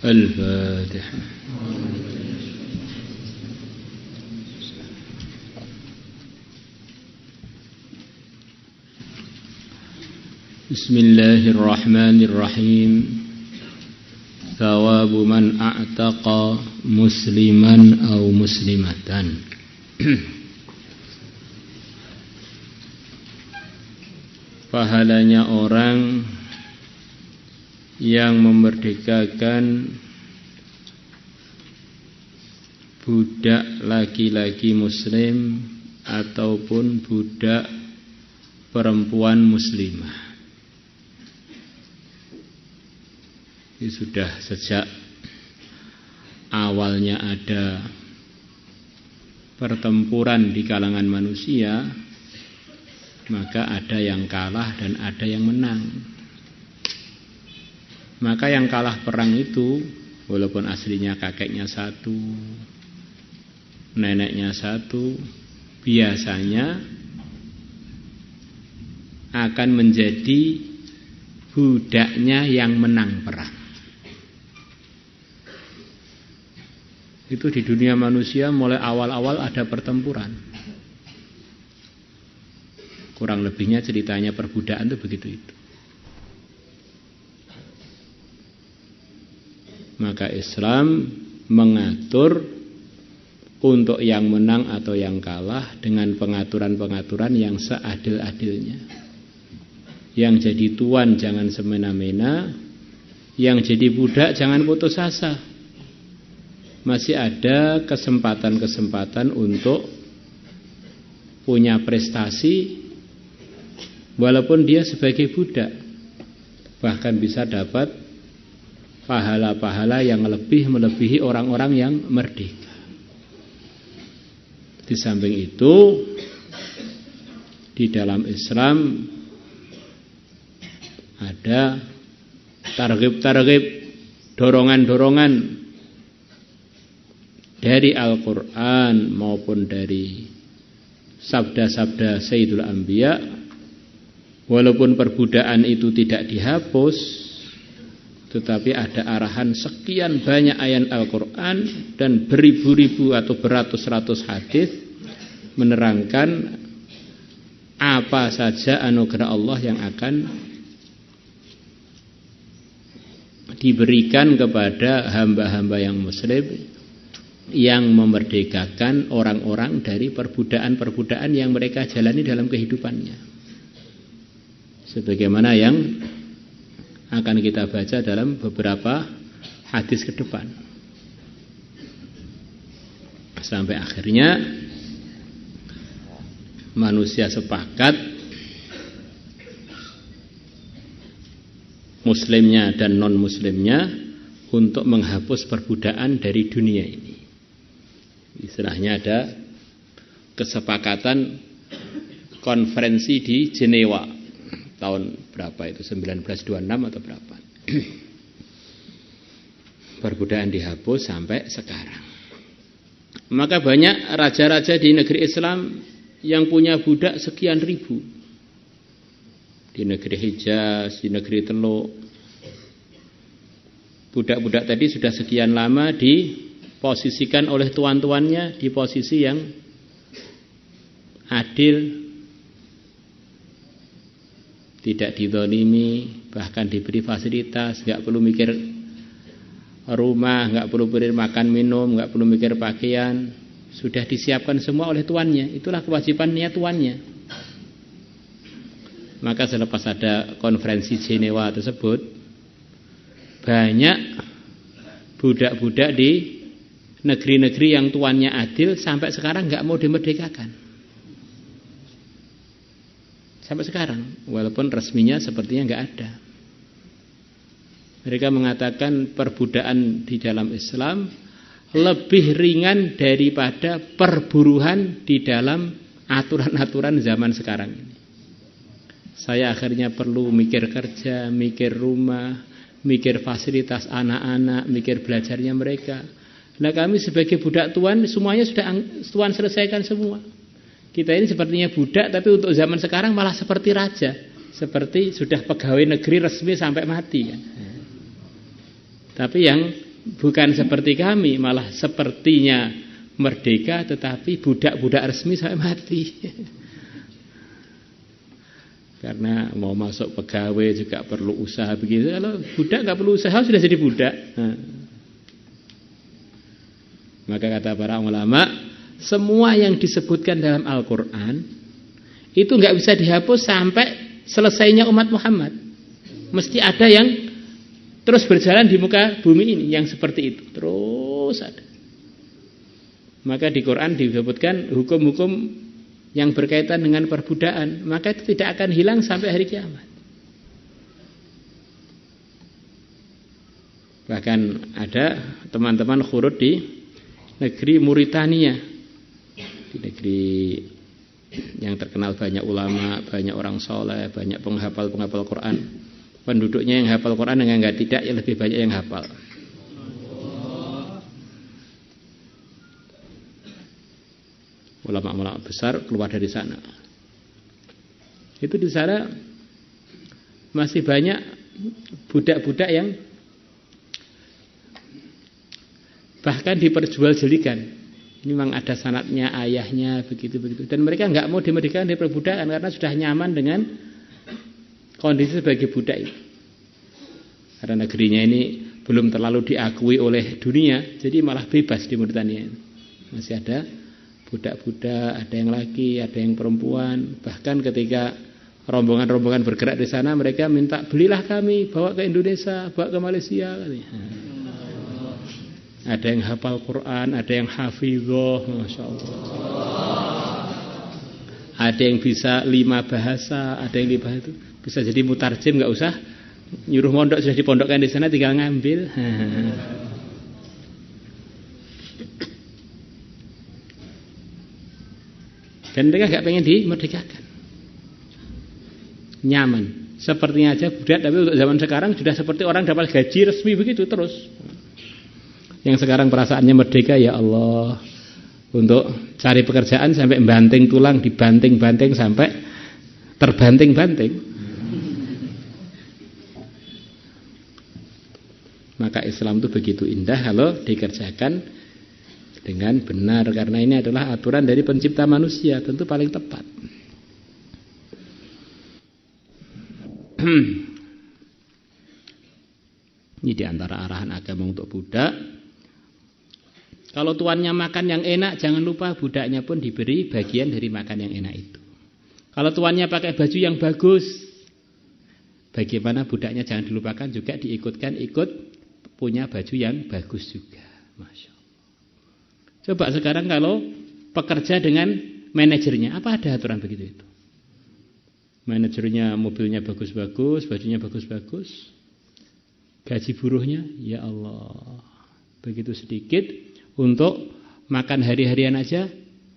Al-Fatihah. Bismillahirrahmanirrahim. Thawabu man a'taqa musliman aw muslimatan. Pahalanya orang yang memerdekakan budak laki-laki muslim ataupun budak perempuan muslimah. Ini sudah sejak awalnya ada pertempuran di kalangan manusia, maka ada yang kalah dan ada yang menang. Maka yang kalah perang itu, walaupun aslinya kakeknya satu, neneknya satu, biasanya akan menjadi budaknya yang menang perang. Itu di dunia manusia mulai awal-awal ada pertempuran. Kurang lebihnya ceritanya perbudakan itu begitu itu. Maka Islam mengatur untuk yang menang atau yang kalah dengan pengaturan-pengaturan yang seadil-adilnya. Yang jadi tuan jangan semena-mena, yang jadi budak jangan putus asa. Masih ada kesempatan-kesempatan untuk punya prestasi walaupun dia sebagai budak. Bahkan bisa dapat pahala-pahala yang lebih melebihi orang-orang yang merdeka. Di samping itu, di dalam Islam ada targhib-targhib, dorongan-dorongan dari Al-Quran maupun dari sabda-sabda Sayyidul Anbiya. Walaupun perbudakan itu tidak dihapus, tetapi ada arahan sekian banyak ayat Al-Quran dan beribu-ribu atau beratus-ratus hadis menerangkan apa saja anugerah Allah yang akan diberikan kepada hamba-hamba yang muslim yang memerdekakan orang-orang dari perbudakan-perbudakan yang mereka jalani dalam kehidupannya. Sebagaimana yang akan kita baca dalam beberapa hadis ke depan. Sampai akhirnya manusia sepakat, muslimnya dan non-muslimnya, untuk menghapus perbudakan dari dunia ini. Istilahnya ada kesepakatan konferensi di Jenewa tahun berapa itu, 1926 atau berapa. Perbudakan dihapus sampai sekarang. Maka banyak raja-raja di negeri Islam yang punya budak sekian ribu. Di negeri Hijaz, di negeri Teluk, budak-budak tadi sudah sekian lama diposisikan oleh tuan-tuannya di posisi yang adil, tidak dizalimi, bahkan diberi fasilitas, nggak perlu mikir rumah, nggak perlu mikir makan minum, nggak perlu mikir pakaian, sudah disiapkan semua oleh tuannya. Itulah kewajibannya tuannya. Maka selepas ada konferensi Jenewa tersebut, banyak budak-budak di negeri-negeri yang tuannya adil sampai sekarang nggak mau dimerdekakan. Sampai sekarang, walaupun resminya sepertinya nggak ada. Mereka mengatakan perbudakan di dalam Islam lebih ringan daripada perburuhan di dalam aturan-aturan zaman sekarang ini. Saya akhirnya perlu mikir kerja, mikir rumah, mikir fasilitas anak-anak, mikir belajarnya mereka. Nah, kami sebagai budak tuan semuanya sudah tuan selesaikan semua. Kita ini sepertinya budak, tapi untuk zaman sekarang malah seperti raja, seperti sudah pegawai negeri resmi sampai mati kan. Tapi yang bukan seperti kami, malah sepertinya merdeka tetapi budak-budak resmi sampai mati. Karena mau masuk pegawai juga perlu usaha begitu. Kalau budak nggak perlu usaha sudah jadi budak. Nah. Maka kata para ulama, semua yang disebutkan dalam Al-Quran itu nggak bisa dihapus sampai selesainya umat Muhammad. Mesti ada yang terus berjalan di muka bumi ini yang seperti itu. Terus ada. Maka di Quran disebutkan hukum-hukum yang berkaitan dengan perbudakan, maka itu tidak akan hilang sampai hari kiamat. Bahkan ada teman-teman khurut di negeri Mauritania, di negeri yang terkenal banyak ulama, banyak orang soleh, banyak penghafal Quran. Penduduknya yang hafal Quran dengan enggak tidak yang lebih banyak yang hafal. Ulama-ulama besar keluar dari sana. Itu di sana masih banyak budak-budak yang bahkan diperjualbelikan. Ini memang ada sanadnya, ayahnya begitu-begitu. Dan mereka nggak mau dimerdekakan dari perbudakan karena sudah nyaman dengan kondisi sebagai budak itu. Karena negerinya ini belum terlalu diakui oleh dunia, jadi malah bebas di Mauritania. Masih ada budak-budak, ada yang laki, ada yang perempuan. Bahkan ketika rombongan-rombongan bergerak di sana, mereka minta belilah kami, bawa ke Indonesia, bawa ke Malaysia. Ada yang hafal Quran, ada yang hafizah, Masya Allah. Ada yang bisa 5 bahasa, ada yang 5 itu bisa jadi mutarjem, nggak usah nyuruh mondok, sudah dipondokkan di sana, tinggal ngambil. Dan mereka gak pengen dimerdekakan. Nyaman. Sepertinya aja budak, tapi untuk zaman sekarang sudah seperti orang dapat gaji resmi begitu terus. Yang sekarang perasaannya merdeka, ya Allah, untuk cari pekerjaan sampai banting tulang, dibanting-banting sampai terbanting-banting. Maka Islam itu begitu indah kalau dikerjakan dengan benar, karena ini adalah aturan dari pencipta manusia, tentu paling tepat. Ini diantara arahan agama untuk budak. Kalau tuannya makan yang enak, jangan lupa budaknya pun diberi bagian dari makan yang enak itu. Kalau tuannya pakai baju yang bagus, bagaimana budaknya jangan dilupakan juga diikutkan ikut punya baju yang bagus juga. Masya Allah. Coba sekarang kalau pekerja dengan manajernya, apa ada aturan begitu itu? Manajernya mobilnya bagus-bagus, bajunya bagus-bagus, gaji buruhnya, ya Allah, begitu sedikit, untuk makan hari-harian aja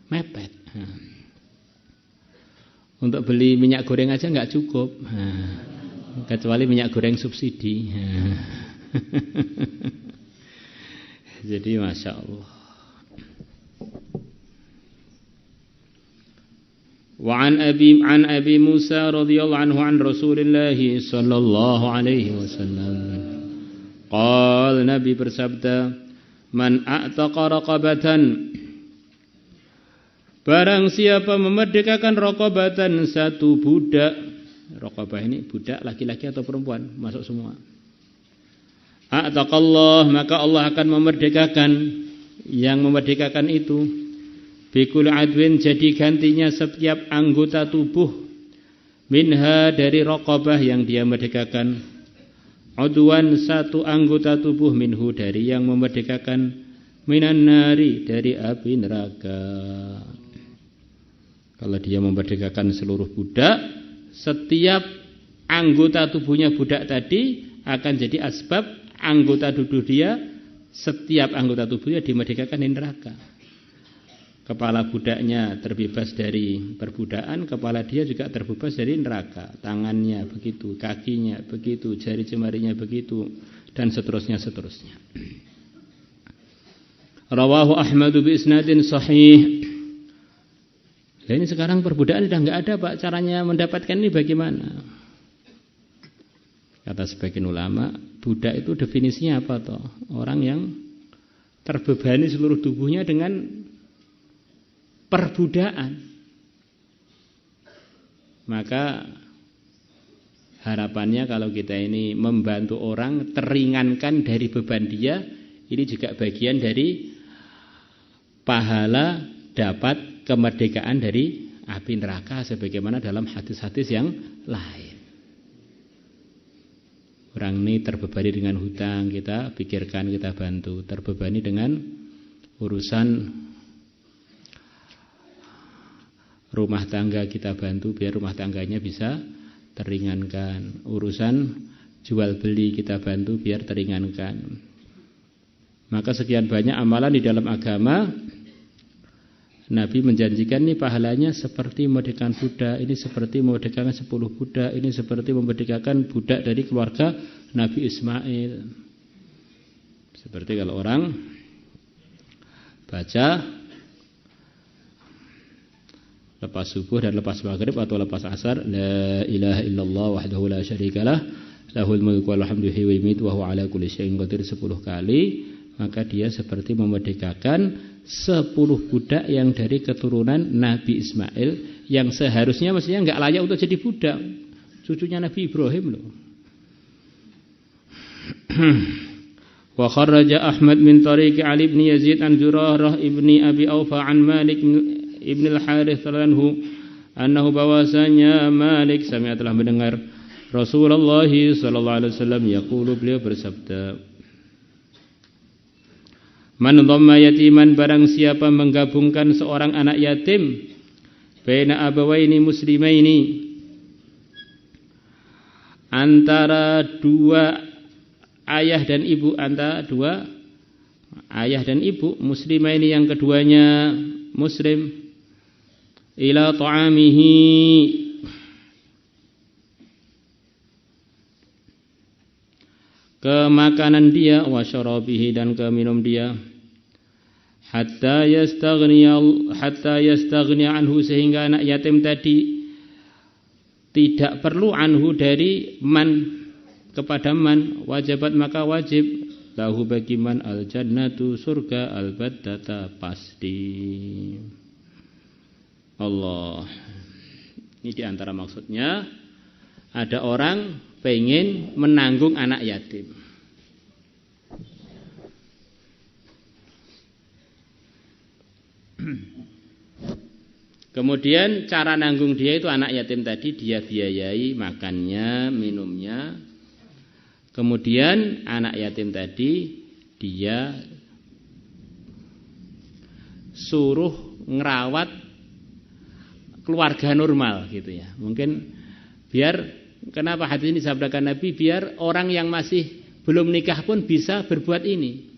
mepet. Untuk beli minyak goreng aja nggak cukup, kecuali minyak goreng subsidi. Jadi Masya Allah. وعن أبي موسى رضي الله عنه عن رسول الله صلى الله عليه وسلم قال Nabi bersabda, man a'taqa raqabatan, barang siapa memerdekakan raqabatan, satu budak. Raqabah ini budak laki-laki atau perempuan, masuk semua. A'taqallah, maka Allah akan memerdekakan yang memerdekakan itu. Bikul adwin, jadi gantinya setiap anggota tubuh, minha, dari raqabah yang dia merdekakan, udwan, satu anggota tubuh, minhu, dari yang memerdekakan, minan nari, dari api neraka. Kalau dia memerdekakan seluruh budak, setiap anggota tubuhnya budak tadi akan jadi asbab anggota tubuh dia, setiap anggota tubuhnya dimerdekakan di neraka. Kepala budaknya terbebas dari perbudakan, kepala dia juga terbebas dari neraka. Tangannya begitu, kakinya begitu, jari jemarinya begitu, dan seterusnya. Rawahu Ahmad bi isnadin sahih. Nah, ini sekarang perbudakan sudah nggak ada, Pak. Caranya mendapatkan ini bagaimana? Kata sebagian ulama, budak itu definisinya apa toh? Orang yang terbebani seluruh tubuhnya dengan perbudakan. Maka harapannya kalau kita ini membantu orang teringankan dari beban dia, ini juga bagian dari pahala dapat kemerdekaan dari api neraka sebagaimana dalam hadis-hadis yang lain. Orang ini terbebani dengan hutang, kita pikirkan, kita bantu. Terbebani dengan urusan rumah tangga, kita bantu biar rumah tangganya bisa teringankan. Urusan jual beli kita bantu biar teringankan. Maka sekian banyak amalan di dalam agama, Nabi menjanjikan ini pahalanya seperti memerdekakan budak, ini seperti memerdekakan 10 budak, ini seperti memerdekakan budak dari keluarga Nabi Ismail. Seperti kalau orang baca lepas subuh dan lepas maghrib atau lepas asar, la ilaha illallah wahdahu la syarikalah, lahul mulku wal hamdu wa yumiitu wa huwa ala kulli syai'in qadir 10 kali, maka dia seperti memerdekakan 10 budak yang dari keturunan Nabi Ismail, yang seharusnya mestinya enggak layak untuk jadi budak. Cucunya Nabi Ibrahim loh. Wa kharraja Ahmad min tariqi Ali bin Yazid an Zurarah ibni Abi Aufa an Malik ibn al-Harith radhiyallahu anhu bahwasanya Malik sami telah mendengar Rasulullah sallallahu alaihi wasallam yaqulu, beliau bersabda, man dhamma yatiman, barang siapa menggabungkan seorang anak yatim baina abawaini muslimaini, antara dua ayah dan ibu, antara dua ayah dan ibu muslimaini yang keduanya muslim, ila ta'amihi, ke makanan dia, wa syarabihi, dan ke minum dia, hatta yastaghni anhu, sehingga anak yatim tadi tidak perlu anhu dari man kepada man, wajibat maka wajib lahu bagi man al jannatu, surga, al battata pasti. Allah. Ini diantara maksudnya, ada orang pengen menanggung anak yatim. Kemudian cara nanggung dia itu anak yatim tadi dia biayai makannya, minumnya. Kemudian anak yatim tadi dia suruh ngerawat keluarga normal gitu ya. Mungkin biar, kenapa hadis ini disabdakan Nabi, biar orang yang masih belum nikah pun bisa berbuat ini.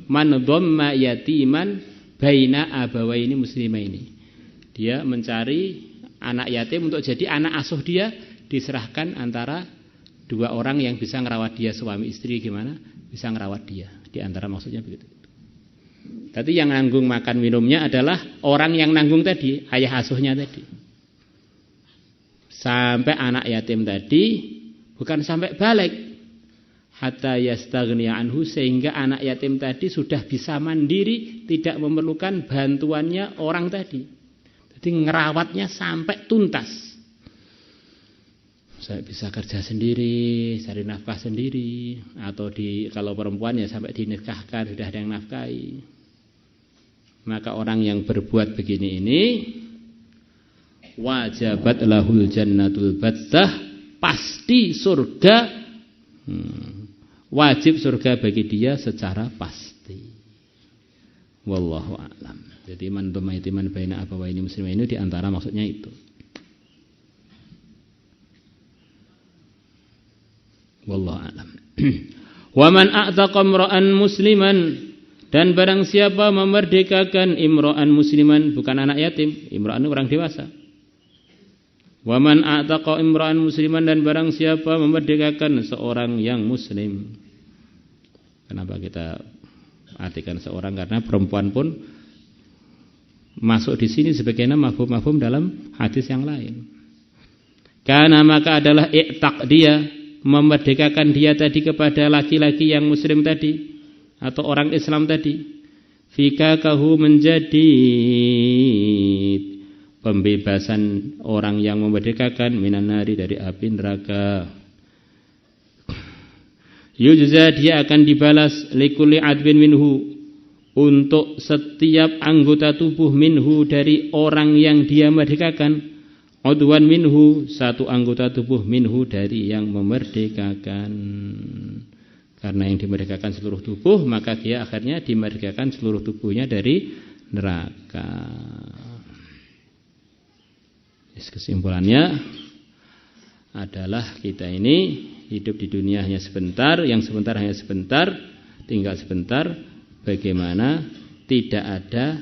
Man dhamma yatiman baina abawaini muslimaini. Dia mencari anak yatim untuk jadi anak asuh dia, diserahkan antara dua orang yang bisa ngerawat dia, suami istri gimana bisa ngerawat dia. Di antara maksudnya begitu. Tapi yang nanggung makan minumnya adalah orang yang nanggung tadi, ayah asuhnya tadi. Sampai anak yatim tadi, bukan sampai balik, hatta yastaghni anhu, sehingga anak yatim tadi sudah bisa mandiri, tidak memerlukan bantuannya orang tadi. Jadi ngerawatnya sampai tuntas. Saya bisa kerja sendiri, cari nafkah sendiri, atau kalau perempuan ya sampai dinikahkan sudah ada yang nafkahi. Maka orang yang berbuat begini ini wajabat lahul jannatul battah, pasti surga, wajib surga bagi dia secara pasti. Wallahu a'lam. Jadi man dhamma yatiman baina abawaini muslimaini di antara maksudnya itu. Wallahu a'lam. Wa man a'taqa imra'an musliman, dan barang siapa memerdekakan imra'an musliman, bukan anak yatim, imra'an orang dewasa. Wa man a'taqa imra'an musliman, dan barang siapa memerdekakan seorang yang muslim. Kenapa kita artikan seorang? Karena perempuan pun masuk di sini sebagaimana mafhum-mafhum dalam hadis yang lain. Karena maka adalah i'taq dia, memerdekakan dia tadi kepada laki-laki yang muslim tadi atau orang Islam tadi, fikakahu menjadi pembebasan orang yang memerdekakan minan nari dari api neraka. Yujza dia akan dibalas likulli adwin minhu untuk setiap anggota tubuh minhu dari orang yang dia merdekakan, udwan minhu satu anggota tubuh minhu dari yang memerdekakan. Karena yang dimerdekakan seluruh tubuh, maka dia akhirnya dimerdekakan seluruh tubuhnya dari neraka. Kesimpulannya adalah kita ini hidup di dunia hanya sebentar, yang sebentar hanya sebentar, tinggal sebentar. Bagaimana tidak ada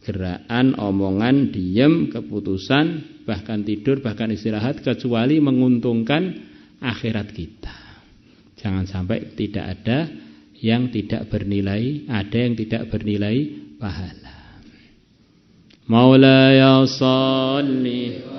gerakan, omongan, diam, keputusan, bahkan tidur, bahkan istirahat, kecuali menguntungkan akhirat kita. Jangan sampai tidak ada yang tidak bernilai, ada yang tidak bernilai pahala. Maulaya sholli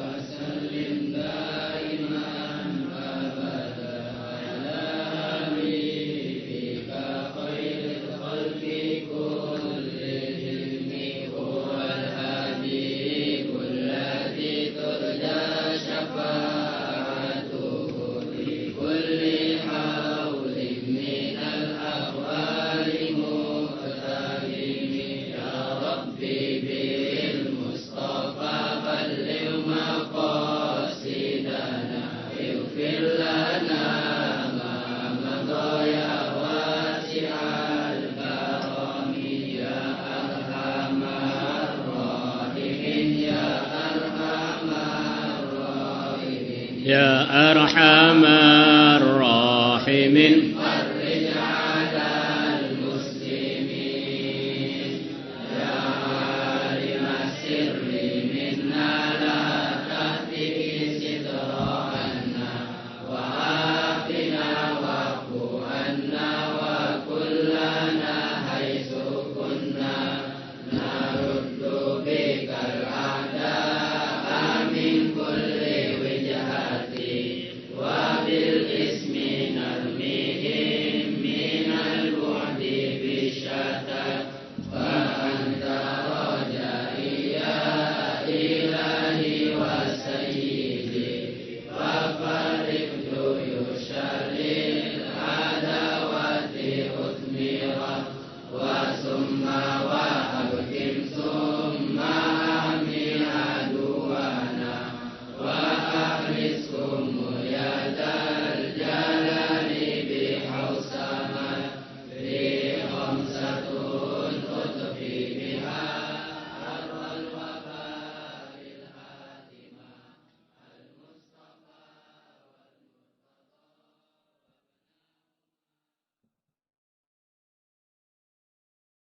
ya arhamar rahimin.